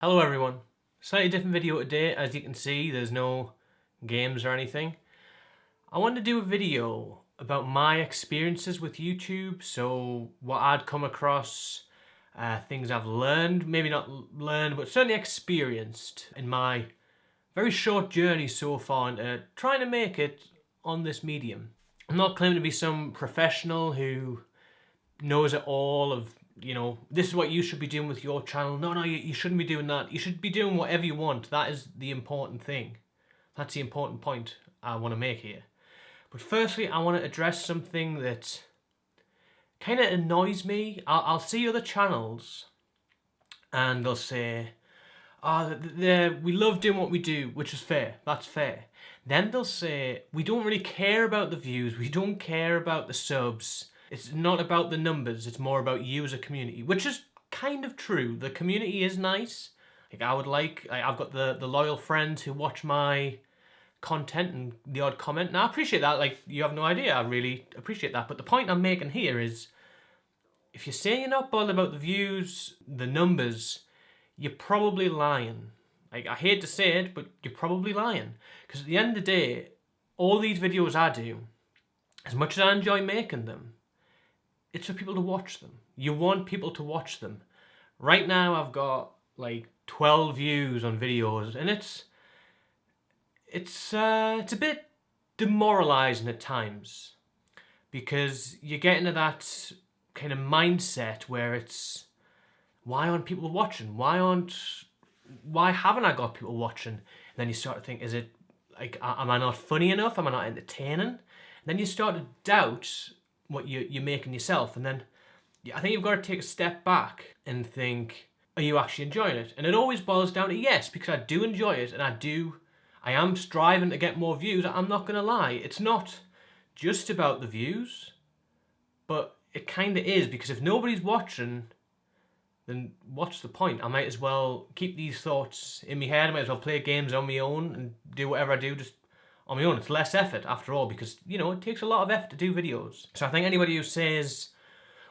Hello everyone, slightly different video today. As you can see, there's no games or anything. I wanted to do a video about my experiences with YouTube, so what I'd come across, things I've learned, maybe not learned, but certainly experienced in my very short journey so far into trying to make it on this medium. I'm not claiming to be some professional who knows it all of, this is what you should be doing with your channel. No, you shouldn't be doing that. You should be doing whatever you want. That is the important thing. That's the important point I want to make here. But firstly, I want to address something that kind of annoys me. I'll see other channels and they'll say, oh, we love doing what we do, which is fair. That's fair. Then they'll say, we don't really care about the views. We don't care about the subs. It's not about the numbers, it's more about you as a community, which is kind of true. The community is nice. I've got the loyal friends who watch my content and the odd comment, and I appreciate that. Like, you have no idea, I really appreciate that. But the point I'm making here is, if you're saying you're not bothered about the views, the numbers, you're probably lying. Like, I hate to say it, but you're probably lying. Because at the end of the day, all these videos I do, as much as I enjoy making them, it's for people to watch them. You want people to watch them. Right now I've got like 12 views on videos, and it's a bit demoralizing at times, because you get into that kind of mindset where it's, why aren't people watching? Why haven't I got people watching? And then you start to think, is it like, am I not funny enough? Am I not entertaining? And then you start to doubt what you're making yourself, and then I think you've got to take a step back and think, are you actually enjoying it? And it always boils down to yes, because I do enjoy it, and I am striving to get more views. I'm not going to lie, it's not just about the views, but it kind of is, because if nobody's watching, then what's the point? I might as well keep these thoughts in my head. I might as well play games on my own and do whatever I do just on my own. It's less effort after all, because, it takes a lot of effort to do videos. So I think anybody who says,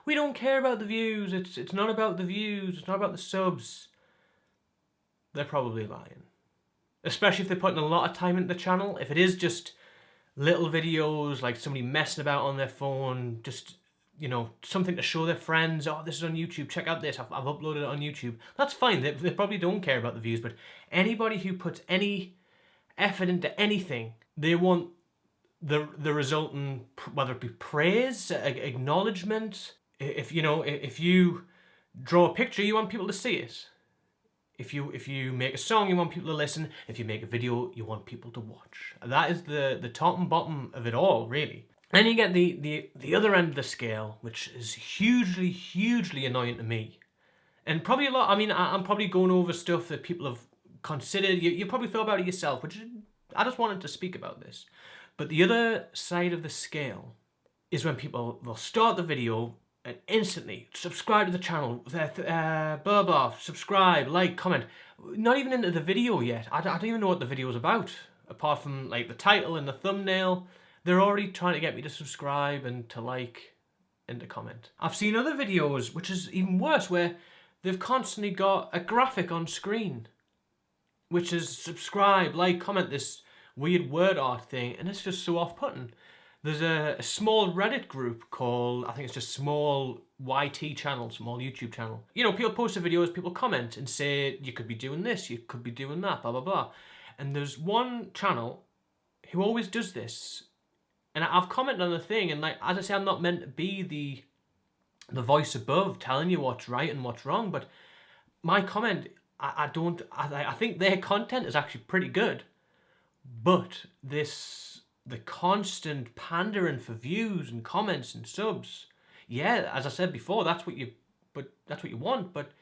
we don't care about the views, it's not about the views, it's not about the subs, they're probably lying. Especially if they're putting a lot of time into the channel. If it is just little videos, like somebody messing about on their phone, just, something to show their friends, oh, this is on YouTube, check out this, I've uploaded it on YouTube, that's fine. They probably don't care about the views, but anybody who puts any effort into anything, they want the resultant, whether it be praise, acknowledgement. If you draw a picture, you want people to see it. If you make a song, you want people to listen. If you make a video, you want people to watch. That is the top and bottom of it all, really. Then you get the other end of the scale, which is hugely annoying to me, and probably a lot. I mean, I'm probably going over stuff that people have considered. You probably thought about it yourself, which I just wanted to speak about this. But the other side of the scale is when they'll start the video and instantly subscribe to the channel, blah blah, subscribe, like, comment. Not even into the video yet. I don't even know what the video is about, apart from like the title and the thumbnail. They're already trying to get me to subscribe and to like and to comment. I've seen other videos, which is even worse, where they've constantly got a graphic on screen, which is subscribe, like, comment, this weird word art thing, and it's just so off-putting. There's a small Reddit group called, I think it's just small YT channel, small YouTube channel. People post the videos, people comment and say, you could be doing this, you could be doing that, blah, blah, blah. And there's one channel who always does this. And I've commented on the thing, and like, as I say, I'm not meant to be the voice above telling you what's right and what's wrong, but my comment, I think their content is actually pretty good, but the constant pandering for views and comments and subs, yeah, as I said before, that's what you want, but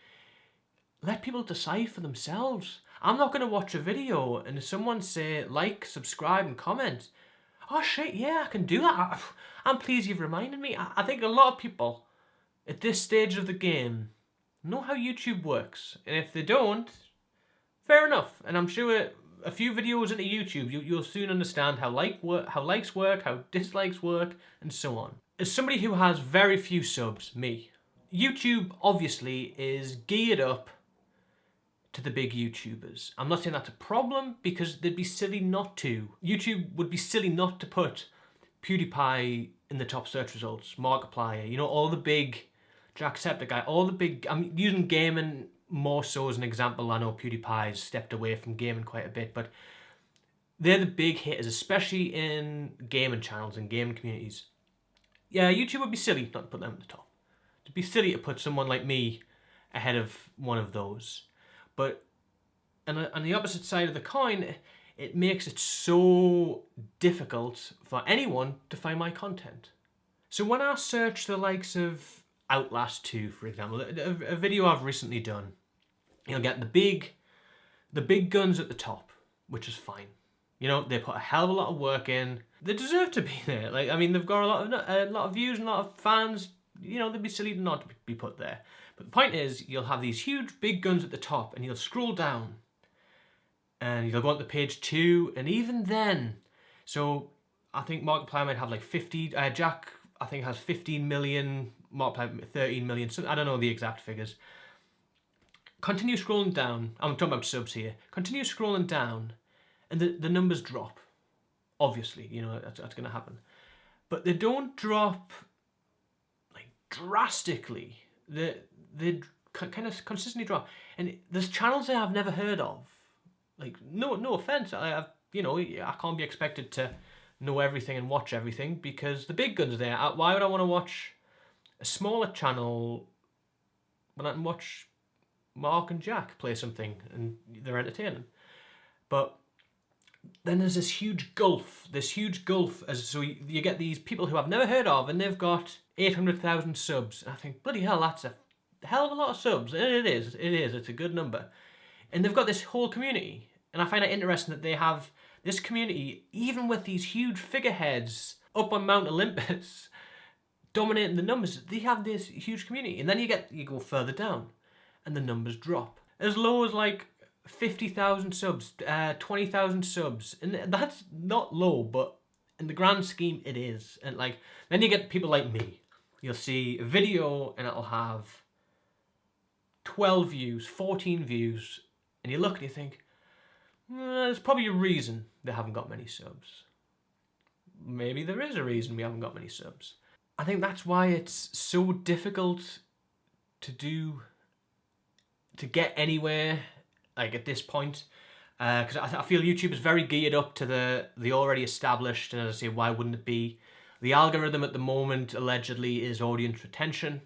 let people decide for themselves. I'm not going to watch a video and if someone say like, subscribe and comment, oh shit, yeah, I can do that. I'm pleased you've reminded me. I think a lot of people at this stage of the game know how YouTube works, and if they don't, fair enough. And I'm sure a few videos into YouTube, you'll soon understand how likes work, how dislikes work, and so on. As somebody who has very few subs, me, YouTube obviously is geared up to the big YouTubers. I'm not saying that's a problem, because they'd be silly not to. YouTube would be silly not to put PewDiePie in the top search results, Markiplier, you know, all the big, Jacksepticeye, all the big, I'm using gaming more so as an example. I know PewDiePie's stepped away from gaming quite a bit, but they're the big hitters, especially in gaming channels and gaming communities. Yeah, YouTube would be silly not to put them at the top. It'd be silly to put someone like me ahead of one of those. But on the opposite side of the coin, it makes it so difficult for anyone to find my content. So when I search the likes of Outlast 2, for example, a video I've recently done, you'll get the big guns at the top, which is fine. You know, they put a hell of a lot of work in. They deserve to be there. Like, I mean, they've got a lot of views and a lot of fans. You know, they'd be silly not to be put there. But the point is, you'll have these huge big guns at the top, and you'll scroll down, and you'll go on to page 2, and even then, so I think Markiplier might have like 50. Jack, I think, has 15 million. Markiplier 13 million. So I don't know the exact figures. Continue scrolling down. I'm talking about subs here. Continue scrolling down, and the numbers drop. Obviously, you know, that's going to happen. But they don't drop like drastically. They kind of consistently drop. And there's channels there I've never heard of. Like, no offense, you know, I can't be expected to know everything and watch everything, because the big guns are there. Why would I want to watch a smaller channel when I can watch Mark and Jack play something and they're entertaining? But then there's this huge gulf, so you get these people who I've never heard of, and they've got 800,000 subs. And I think, bloody hell, that's a hell of a lot of subs. And it is, it's a good number. And they've got this whole community. And I find it interesting that they have this community, even with these huge figureheads up on Mount Olympus, dominating the numbers. They have this huge community. And then you go further down, and the numbers drop. As low as like 50,000 subs, 20,000 subs, and that's not low, but in the grand scheme it is. And like, then you get people like me. You'll see a video and it'll have 12 views, 14 views, and you look and you think, there's probably a reason they haven't got many subs. Maybe there is a reason we haven't got many subs. I think that's why it's so difficult to get anywhere, like at this point, because I feel YouTube is very geared up to the already established, and as I say, why wouldn't it be? The algorithm at the moment allegedly is audience retention,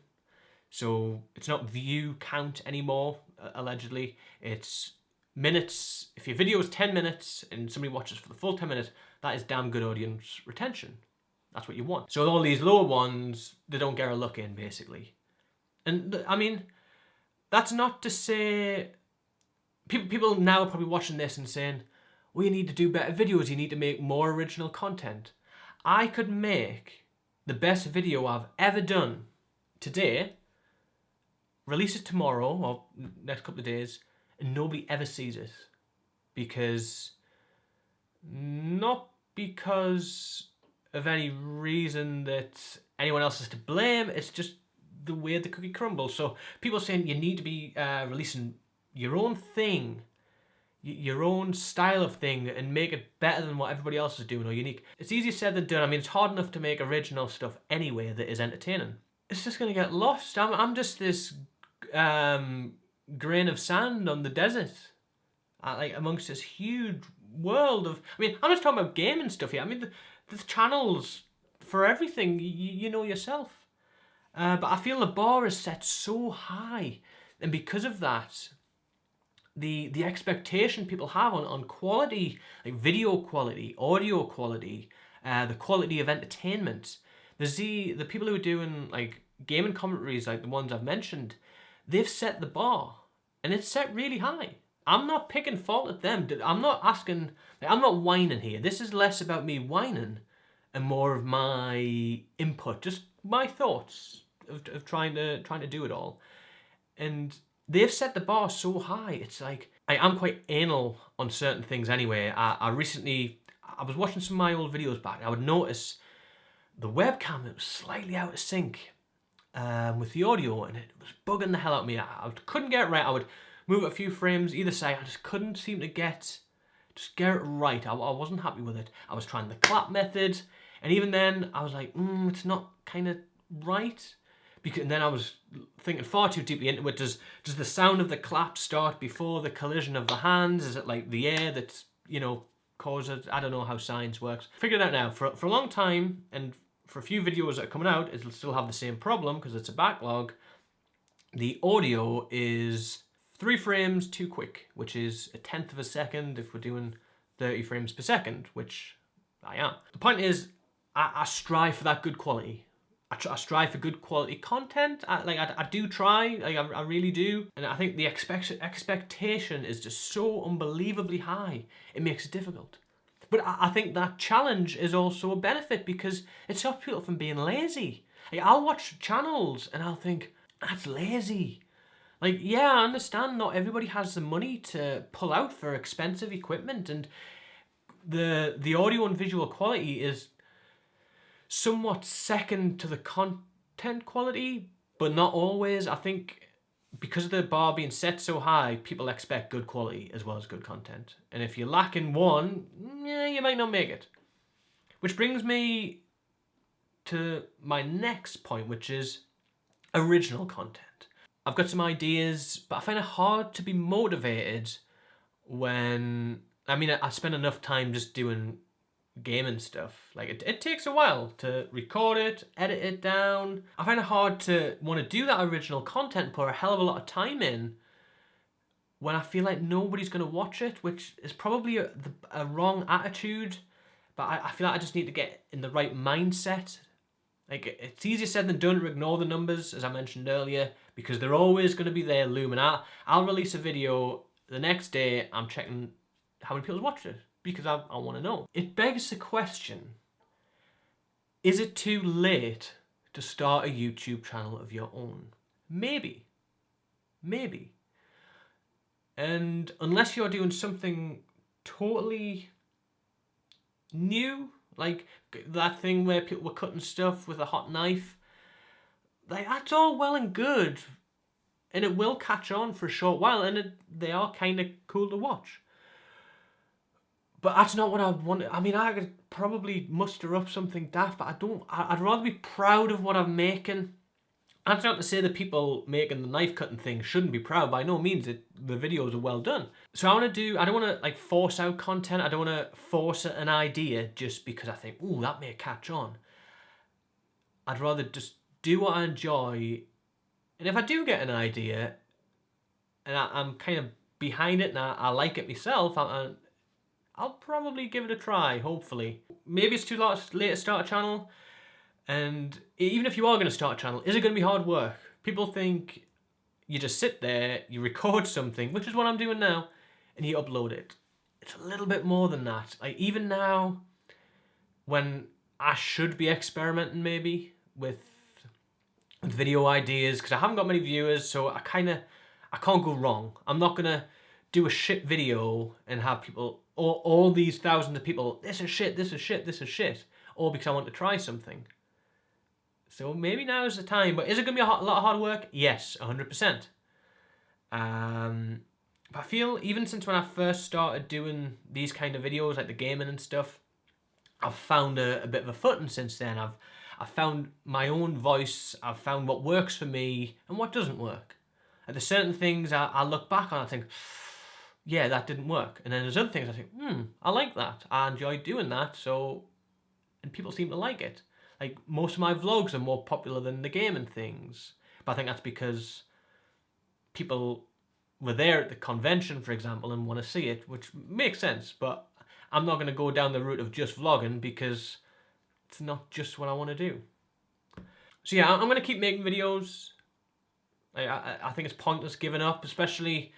so it's not view count anymore. Allegedly, it's minutes. If your video is 10 minutes and somebody watches for the full 10 minutes, that is damn good audience retention. That's what you want. So all these lower ones, they don't get a look in, basically. And I mean, that's not to say, people now are probably watching this and saying, well, you need to do better videos, you need to make more original content. I could make the best video I've ever done today, release it tomorrow or next couple of days, and nobody ever sees it. Not because of any reason that anyone else is to blame, it's just the way the cookie crumbles. So people saying you need to be releasing your own thing, your own style of thing, and make it better than what everybody else is doing or unique. It's easier said than done. I mean, it's hard enough to make original stuff anyway that is entertaining. It's just gonna get lost. I'm just this grain of sand on the desert, like amongst this huge world of. I mean, I'm just talking about gaming stuff here. I mean, there's channels for everything. You know yourself. But I feel the bar is set so high, and because of that, the expectation people have on quality, like video quality, audio quality, the quality of entertainment. There's the people who are doing like gaming commentaries, like the ones I've mentioned, they've set the bar, and it's set really high. I'm not picking fault at them. I'm not asking, like, I'm not whining here. This is less about me whining and more of my input, just my thoughts of trying to do it all. And they've set the bar so high. It's like, I'm quite anal on certain things anyway. I was watching some of my old videos back, and I would notice the webcam, it was slightly out of sync with the audio, and it was bugging the hell out of me. I couldn't get it right. I would move it a few frames either side. I just couldn't seem to get it right. I wasn't happy with it. I was trying the clap method, and even then I was like, it's not kind of right. And then I was thinking far too deeply into it. Does the sound of the clap start before the collision of the hands? Is it like the air that's, you know, causes? I don't know how science works. Figured it out now. For a long time, and for a few videos that are coming out, it'll still have the same problem because it's a backlog. The audio is 3 frames too quick, which is 1/10 of a second if we're doing 30 frames per second, which I am. The point is, I strive for that good quality. I strive for good quality content. I do try, I really do. And I think the expectation is just so unbelievably high, it makes it difficult. But I think that challenge is also a benefit because it stops people from being lazy. Like, I'll watch channels and I'll think, that's lazy. Like, yeah, I understand not everybody has the money to pull out for expensive equipment, and the audio and visual quality is somewhat second to the content quality, but not always. I think because of the bar being set so high, people expect good quality as well as good content. And if you're lacking one, you might not make it. Which brings me to my next point, which is original content. I've got some ideas, but I find it hard to be motivated when, I spend enough time just doing gaming stuff. Like, it takes a while to record it, edit it down. I find it hard to want to do that original content, put a hell of a lot of time in, when I feel like nobody's going to watch it, which is probably a wrong attitude, but I feel like I just need to get in the right mindset. Like, it's easier said than done to ignore the numbers, as I mentioned earlier, because they're always going to be there looming. I'll release a video, the next day I'm checking how many people watched it, because I want to know. It begs the question, is it too late to start a YouTube channel of your own? Maybe. Maybe. And unless you're doing something totally new, like that thing where people were cutting stuff with a hot knife, like, that's all well and good, and it will catch on for a short while, and they are kind of cool to watch. But that's not what I want. I could probably muster up something daft, but I'd rather be proud of what I'm making. That's not to say the people making the knife cutting thing shouldn't be proud. By no means, the videos are well done. So I don't want to like force out content. I don't want to force an idea just because I think, ooh, that may catch on. I'd rather just do what I enjoy. And if I do get an idea and I'm kind of behind it and I like it myself, I'll probably give it a try, hopefully. Maybe it's too late to start a channel. And even if you are going to start a channel, is it going to be hard work? People think you just sit there, you record something, which is what I'm doing now, and you upload it. It's a little bit more than that. Like, even now, when I should be experimenting maybe with video ideas, because I haven't got many viewers, so I can't go wrong. I'm not going to do a shit video and have people, all these thousands of people, this is shit, this is shit, this is shit, all because I want to try something. So maybe now is the time, but is it going to be a lot of hard work? Yes, 100%. But I feel even since when I first started doing these kind of videos, like the gaming and stuff, I've found a bit of a footing since then. I've found my own voice, I've found what works for me and what doesn't work. And there's certain things I look back on and I think, yeah, that didn't work. And then there's other things I think, I like that. I enjoy doing that, and people seem to like it. Like, most of my vlogs are more popular than the gaming things. But I think that's because people were there at the convention, for example, and want to see it, which makes sense. But I'm not going to go down the route of just vlogging because it's not just what I want to do. So yeah, I'm going to keep making videos. I think it's pointless giving up, especially,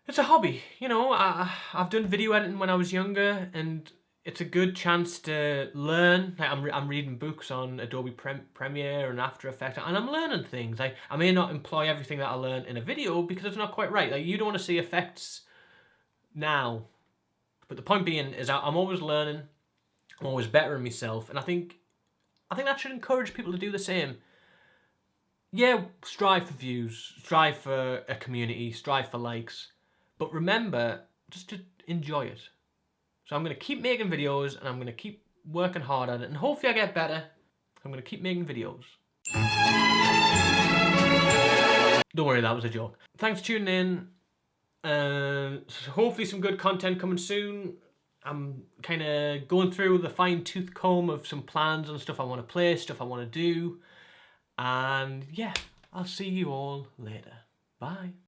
it's a hobby. You know, I've done video editing when I was younger, and it's a good chance to learn. Like, I'm reading books on Adobe Premiere and After Effects, and I'm learning things. Like, I may not employ everything that I learn in a video because it's not quite right. Like, you don't want to see effects now. But the point being is I'm always learning, I'm always bettering myself, and I think that should encourage people to do the same. Yeah, strive for views, strive for a community, strive for likes, but remember just to enjoy it. So I'm going to keep making videos and I'm going to keep working hard at it, and hopefully I get better. I'm going to keep making videos. Don't worry, that was a joke. Thanks for tuning in. Hopefully some good content coming soon. I'm kind of going through the fine-tooth comb of some plans and stuff I want to play, stuff I want to do. And yeah, I'll see you all later. Bye.